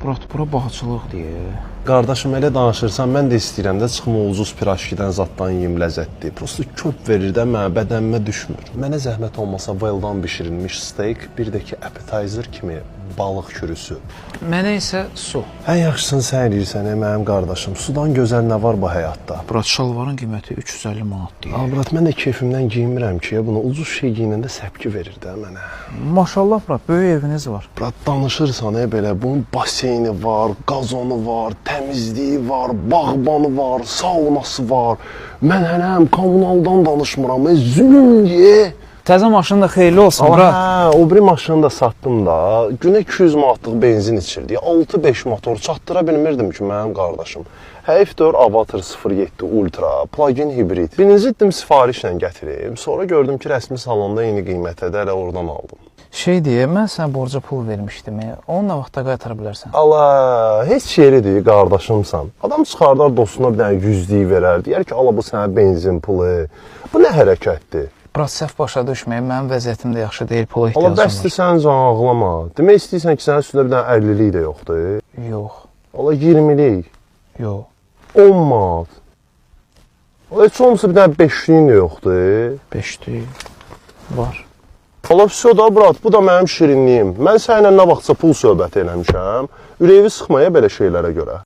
Murat, bura bağçılıq deyə. Qardaşım, elə danışırsan, mən də istəyirəm də çıxım o ucuz piraşkidən zaddan yeyim, ləzzətli. Prosta köp verir də mənə, bədənimə düşmür. Mənə zəhmət olmasa well-dan bişirilmiş steak, bir də ki appetizer kimi balıq kürüsü. Mənə isə su. Ən yaxşısını sən eləyirsən, mənim qardaşım. Sudan gözəl nə var bu həyatda? Murat, şalvarın qiyməti 350 manat deyə. Murat, mən də keyfimdən giyinmirəm ki, bunu ucuz şey giyinəndə səpki verir də mənə. Maşallah, Murat, böyük eviniz var. Murat, danışırsan belə, bunun baseyni var, qazonu var, təmizliyi var, bağbanı var, saunası var. Mən hələm kommunaldan danışmıram, zülüm ye. Təzə maşın da xeyirli olsun, Murat. Hə, o biri maşını da satdım da. Günə 200 manatlıq benzin içirdi. 6-5 motor çatdıra bilmirdim ki, mənim qardaşım. Həyif4 Avatar 07 Ultra, plug-in hibrid. Birinci etdim sifarişlə gətirib. Sonra gördüm ki, rəsmi salonda eyni qiymətədə, elə oradan aldım. Şey deyə, mən sənə borca pul vermişdim. Onu nə vaxtda qaytara bilərsən? Allah, heç yeridir, qardaşımsan. Adam çıxardar dostuna bir dənə 100-lük verər. Deyər ki, ala bu sənə benzin pulu. Bu nə hərəkətdir? Murat, səhv başa düşməyin, mənim vəziyyətim də yaxşı deyil, pula Allah ehtiyacım var. bəsdir sən can ağlama. Demək istəyirsən ki, sənin üstündə bir dənə 50-lik də yoxdur. Yox. Allah 20-lik. Yox. 10 manat. Allah heç olmasa bir dənə 5-liyin də yoxdur. 5'lik var. Allah vəsə da, Murat, bu da mənim şirinliyim. Mən səninlə nə vaxtsa pul söhbəti eləmişəm. Ürəyini sıxmaya belə şeylərə görə.